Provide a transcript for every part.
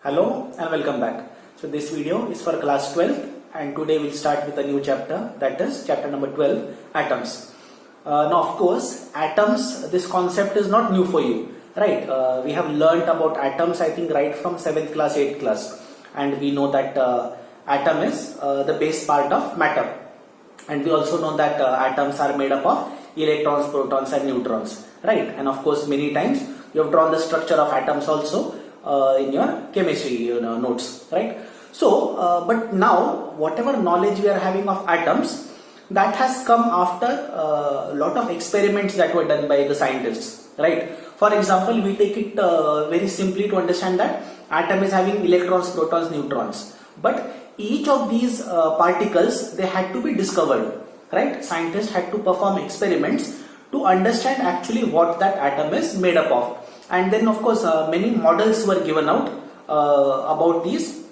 Hello and welcome back. So this video is for class 12 and today we'll start with a new chapter, that is chapter number 12, atoms. Now of course atoms, this concept is not new for you, right? We have learnt about atoms I think right from 7th class, 8th class, and we know that atom is the base part of matter, and we also know that atoms are made up of electrons, protons and neutrons, right? And of course many times you have drawn the structure of atoms also in your chemistry notes, right? So but now whatever knowledge we are having of atoms, that has come after a lot of experiments that were done by the scientists, right? For example, we take it very simply to understand that atom is having electrons, protons, neutrons, but each of these particles, they had to be discovered, right? Scientists had to perform experiments to understand actually what that atom is made up of. And then of course many models were given out about these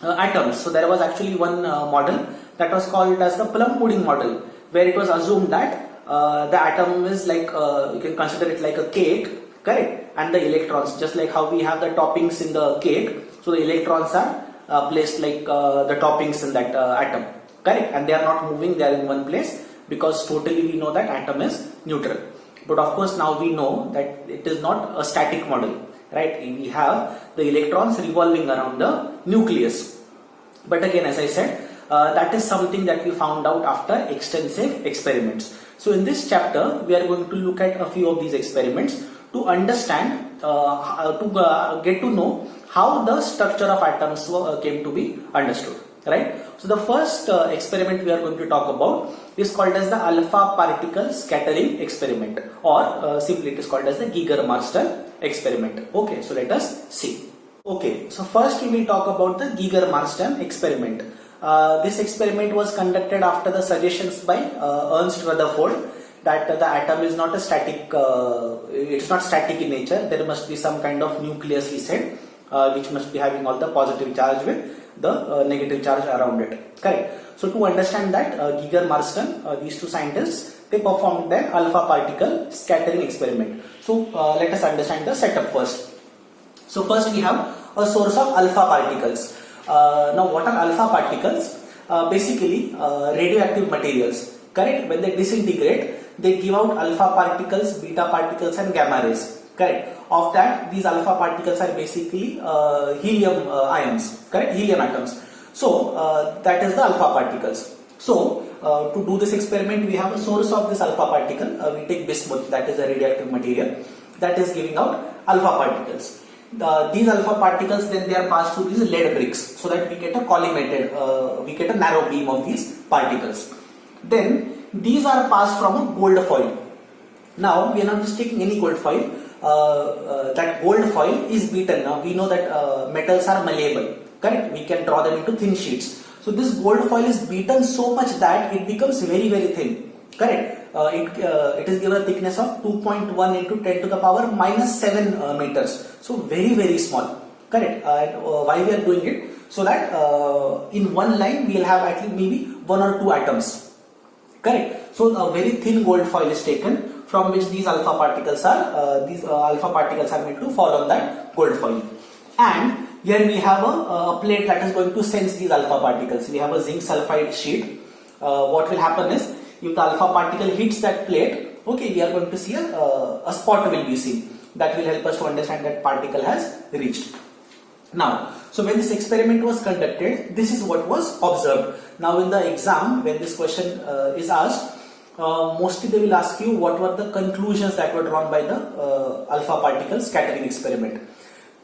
atoms. So there was actually one model that was called as the plum pudding model, where it was assumed that the atom is like, you can consider it like a cake, correct? And the electrons, just like how we have the toppings in the cake, so the electrons are placed like the toppings in that atom, correct? And they are not moving, they are in one place, because totally we know that atom is neutral. But of course now we know that it is not a static model, right? We have the electrons revolving around the nucleus. But again, as I said, that is something that we found out after extensive experiments. So in this chapter, we are going to look at a few of these experiments to understand, to get to know how the structure of atoms came to be understood, right? So the first experiment we are going to talk about is called as the alpha particle scattering experiment, or simply it is called as the Geiger-Marsden experiment. Okay, so let us see. Okay, so first we will talk about the Geiger-Marsden experiment. This experiment was conducted after the suggestions by Ernst Rutherford that the atom is not a static, it is not static in nature. There must be some kind of nucleus, he said, which must be having all the positive charge with the negative charge around it, correct? So to understand that, Geiger-Marsden, these two scientists, they performed their alpha particle scattering experiment. So let us understand the setup first. So first we have a source of alpha particles. Now what are alpha particles? Basically radioactive materials, correct? When they disintegrate, they give out alpha particles, beta particles and gamma rays, correct? Of that, these alpha particles are basically helium ions, correct? Helium atoms. So that is the alpha particles. So to do this experiment, we have a source of this alpha particle. We take bismuth, that is a radioactive material that is giving out alpha particles. These alpha particles, then they are passed through these lead bricks, so that we get a collimated, we get a narrow beam of these particles. Then these are passed from a gold foil. Now we are not just taking any gold foil. That gold foil is beaten. Now we know that metals are malleable, correct? We can draw them into thin sheets. So this gold foil is beaten so much that it becomes very, very thin, correct? It is given a thickness of 2.1 into 10 to the power minus 7 meters. So very, very small, correct? Why we are doing it? So that in one line we will have at least maybe 1 or 2 atoms, correct? So a very thin gold foil is taken, from which these alpha particles are made to fall on that gold foil. And here we have a plate that is going to sense these alpha particles. We have a zinc sulfide sheet. What will happen is, if the alpha particle hits that plate, okay, we are going to see a spot will be seen. That will help us to understand that particle has reached. Now, so when this experiment was conducted, this is what was observed. Now in the exam, when this question is asked, mostly they will ask you what were the conclusions that were drawn by the alpha particle scattering experiment.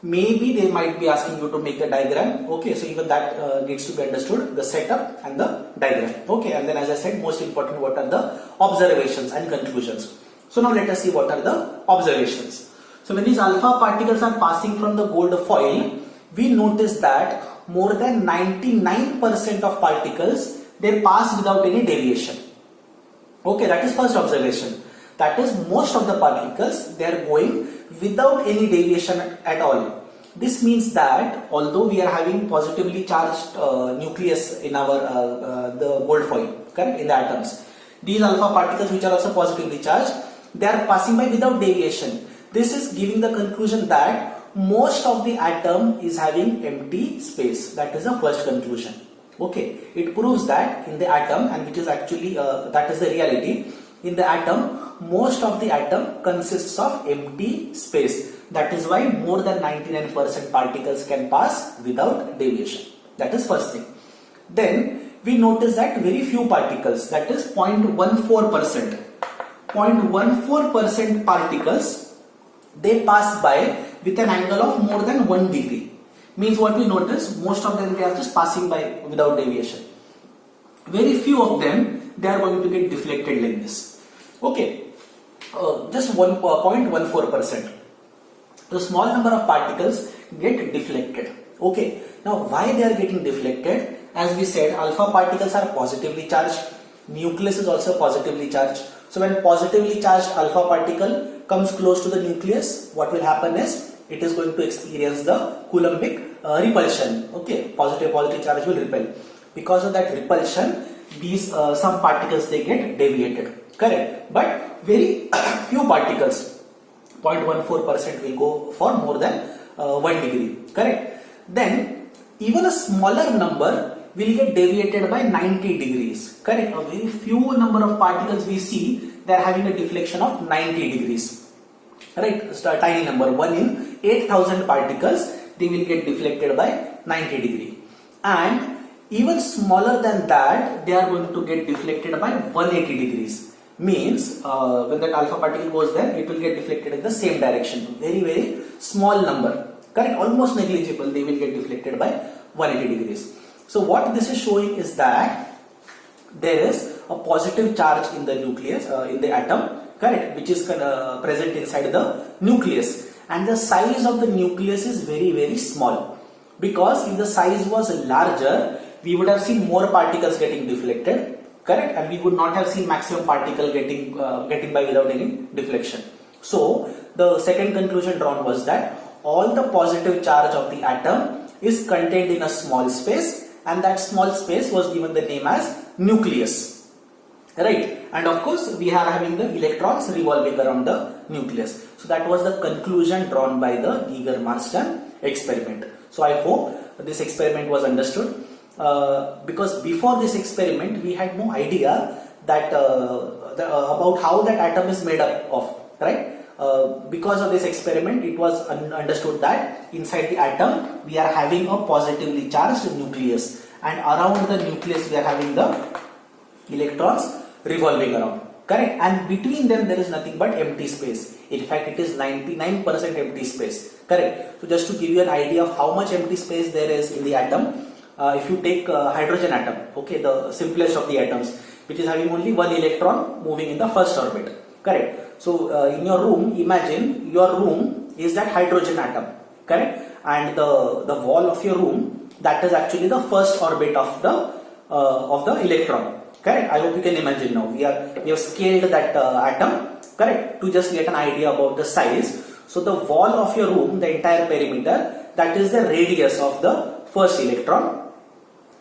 Maybe they might be asking you to make a diagram. Okay, so even that needs to be understood, the setup and the diagram. Okay, and then as I said, most important, what are the observations and conclusions. So now let us see what are the observations. So when these alpha particles are passing from the gold foil, we notice that more than 99% of particles, they pass without any deviation. Okay, that is first observation. That is, most of the particles, they are going without any deviation at all. This means that although we are having positively charged nucleus in our the gold foil, correct, in the atoms, these alpha particles which are also positively charged, they are passing by without deviation. This is giving the conclusion that most of the atom is having empty space. That is the first conclusion. Okay, it proves that in the atom, and which is actually that is the reality. In the atom, most of the atom consists of empty space. That is why more than 99% particles can pass without deviation. That is first thing. Then we notice that very few particles, that is 0.14%. 0.14% particles, they pass by with an angle of more than 1 degree. Means what we notice, most of them they are just passing by without deviation. Very few of them, they are going to get deflected like this. Okay, just 1.14%. The small number of particles get deflected. Okay, now why they are getting deflected? As we said, alpha particles are positively charged. Nucleus is also positively charged. So when positively charged alpha particle comes close to the nucleus, what will happen is it is going to experience the Coulombic repulsion. Okay, positive charge will repel. Because of that repulsion, these some particles they get deviated. Correct, but very few particles, 0.14% will go for more than 1 degree. Correct. Then even a smaller number will get deviated by 90 degrees. Correct. A very few number of particles we see, they are having a deflection of 90 degrees. Right. It's a tiny number. 1 in 8,000 particles, they will get deflected by 90 degree. And even smaller than that, they are going to get deflected by 180 degrees. Means when that alpha particle goes there, it will get deflected in the same direction. Very small number. Correct. Almost negligible. They will get deflected by 180 degrees. So what this is showing is that there is a positive charge in the nucleus, in the atom, correct, which is present inside the nucleus, and the size of the nucleus is very small. Because if the size was larger, we would have seen more particles getting deflected, correct, and we would not have seen maximum particle getting by without any deflection. So the second conclusion drawn was that all the positive charge of the atom is contained in a small space, and that small space was given the name as nucleus, right? And of course we are having the electrons revolving around the nucleus. So that was the conclusion drawn by the Giger-Marsden experiment. So I hope this experiment was understood, because before this experiment we had no idea that about how that atom is made up of, right? Because of this experiment, it was understood that inside the atom we are having a positively charged nucleus, and around the nucleus we are having the electrons revolving around, correct, and between them there is nothing but empty space. In fact, it is 99% empty space, correct. So just to give you an idea of how much empty space there is in the atom, if you take hydrogen atom, okay, the simplest of the atoms, which is having only one electron moving in the first orbit, correct. So in your room, imagine your room is that hydrogen atom, correct, and the wall of your room, that is actually the first orbit of the electron, correct. I hope you can imagine now. We have scaled that atom, correct, to just get an idea about the size. So the wall of your room, the entire perimeter, that is the radius of the first electron.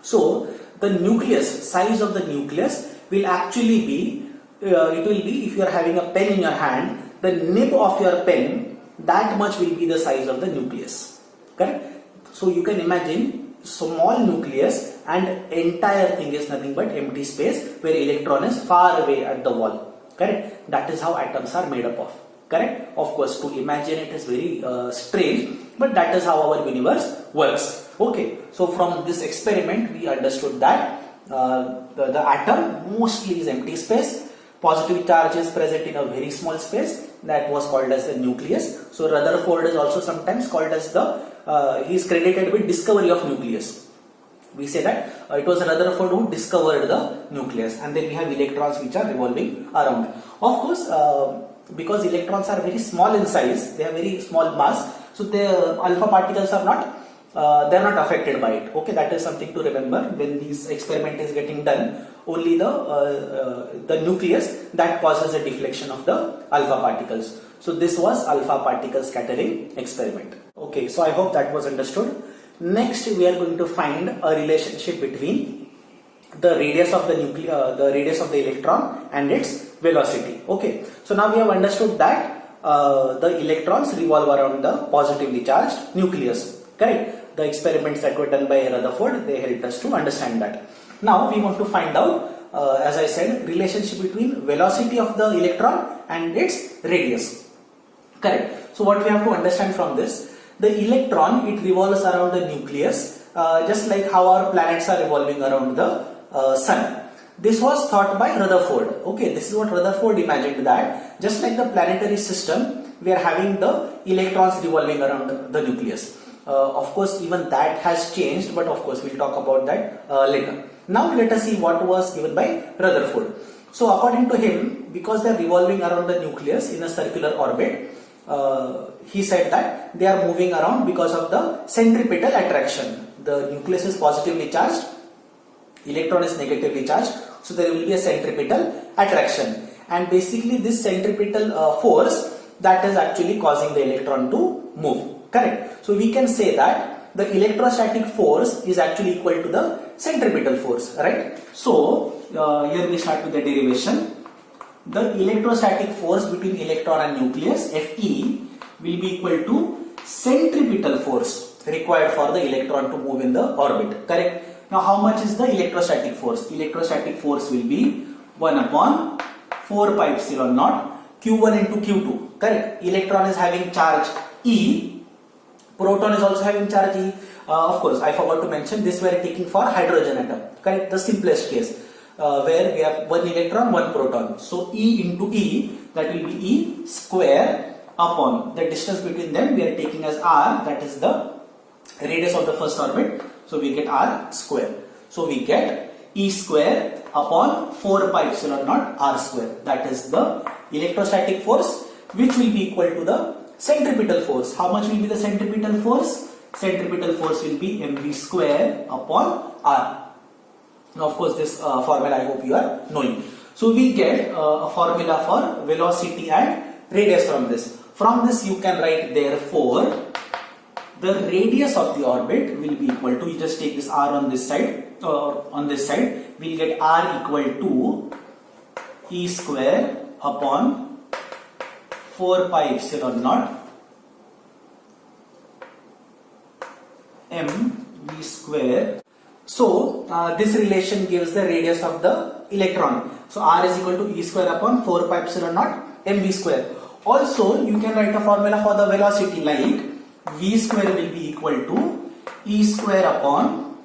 So the nucleus, size of the nucleus will actually be, it will be, if you are having a pen in your hand, the nib of your pen, that much will be the size of the nucleus, correct. So you can imagine small nucleus and entire thing is nothing but empty space where electron is far away at the wall, correct. That is how atoms are made up of, correct. Of course, to imagine it is very strange, but that is how our universe works. Okay, so from this experiment we understood that the atom mostly is empty space. Positive charge is present in a very small space, that was called as the nucleus. So Rutherford is also sometimes called as he is credited with discovery of nucleus. We say that it was Rutherford who discovered the nucleus, and then we have electrons which are revolving around. Of course, because electrons are very small in size, they have very small mass, so the alpha particles are not they are not affected by it. Okay, that is something to remember when this experiment is getting done. Only the nucleus that causes a deflection of the alpha particles. So this was alpha particle scattering experiment. Okay, so I hope that was understood. Next, we are going to find a relationship between the radius of the radius of the electron and its velocity. Okay, so now we have understood that the electrons revolve around the positively charged nucleus. Correct? The experiments that were done by Rutherford, they helped us to understand that. Now we want to find out, as I said, relationship between velocity of the electron and its radius. Correct. So what we have to understand from this, the electron, it revolves around the nucleus, just like how our planets are revolving around the sun. This was thought by Rutherford. Okay, this is what Rutherford imagined, that just like the planetary system, we are having the electrons revolving around the nucleus. Of course, even that has changed, but of course we'll talk about that later. Now let us see what was given by Rutherford. So according to him, because they are revolving around the nucleus in a circular orbit, he said that they are moving around because of the centripetal attraction. The nucleus is positively charged, electron is negatively charged, so there will be a centripetal attraction, and basically this centripetal force, that is actually causing the electron to move. Correct? So we can say that the electrostatic force is actually equal to the centripetal force, right? So here we start with the derivation. The electrostatic force between electron and nucleus, Fe, will be equal to centripetal force required for the electron to move in the orbit. Correct? Now how much is the electrostatic force? Electrostatic force will be 1 upon 4 pi epsilon naught Q1 into Q2. Correct? Electron is having charge E, proton is also having charge E. Of course, I forgot to mention this, we are taking for hydrogen atom. Correct? The simplest case, where we have 1 electron, 1 proton. So E into E, that will be E square upon the distance between them, we are taking as R, that is the radius of the first orbit. So we get R square. So we get E square upon 4 pi epsilon naught R square. That is the electrostatic force, which will be equal to the centripetal force. How much will be the centripetal force? Centripetal force will be mv square upon R. Now of course this formula I hope you are knowing. So we get a formula for velocity and radius from this. From this you can write, therefore the radius of the orbit will be equal to, you just take this R on this side, we'll get R equal to E square upon 4 pi epsilon naught mv square. So this relation gives the radius of the electron. So R is equal to E square upon 4 pi epsilon naught mv square. Also you can write a formula for the velocity, like v square will be equal to E square upon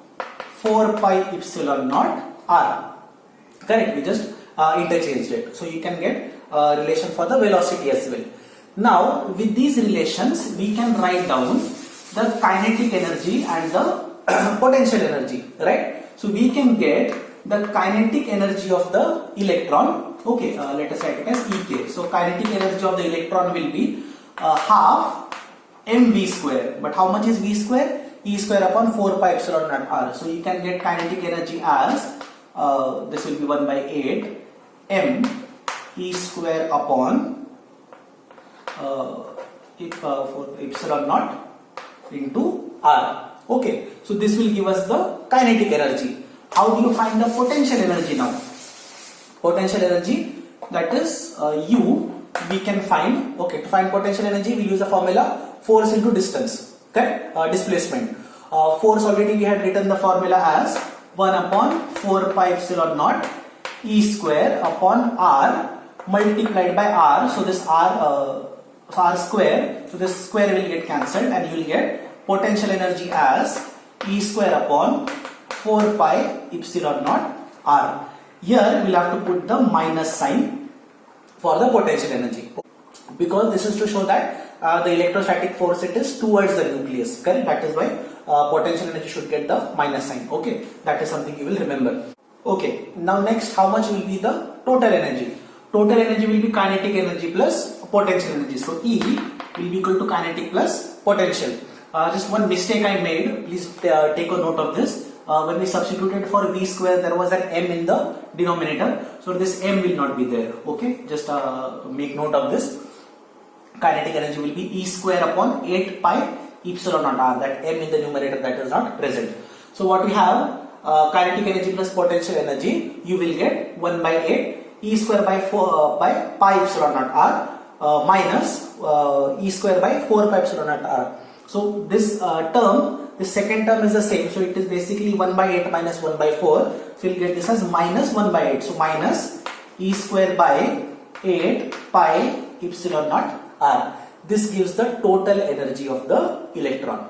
4 pi epsilon naught R. Correct? We just interchanged it. So you can get a relation for the velocity as well. Now with these relations we can write down the kinetic energy and the potential energy, right? So we can get the kinetic energy of the electron. Okay, let us write it as Ek. So kinetic energy of the electron will be half mv square. But how much is v square? E square upon 4 pi epsilon naught R. So you can get kinetic energy as this will be 1 by 8 m E square upon epsilon naught into R. Okay, so this will give us the kinetic energy. How do you find the potential energy now? Potential energy, that is U, we can find, okay, to find potential energy we use the formula force into distance, okay, displacement. Force, already we had written the formula as 1 upon 4 pi epsilon naught E square upon R multiplied by R. So this R square, so this square will get cancelled and you will get potential energy as E square upon 4 pi epsilon naught R. Here we'll have to put the minus sign for the potential energy, because this is to show that the electrostatic force, it is towards the nucleus. Correct? That is why potential energy should get the minus sign. Okay, that is something you will remember. Okay, now next, how much will be the total energy? Total energy will be kinetic energy plus potential energy. So E will be equal to kinetic plus potential. Just one mistake I made, please take a note of this. When we substituted for v square, there was an m in the denominator, so this m will not be there. Okay, just make note of this. Kinetic energy will be E square upon 8 pi epsilon naught R. That m in the numerator, that is not present. So what we have, kinetic energy plus potential energy, you will get 1 by 8 E square by 4 by pi epsilon naught R. minus E square by 4 pi epsilon naught r. So this term, the second term is the same. So it is basically 1 by 8 minus 1 by 4. So you'll get this as minus 1 by 8. So minus E square by 8 pi epsilon naught r. This gives the total energy of the electron.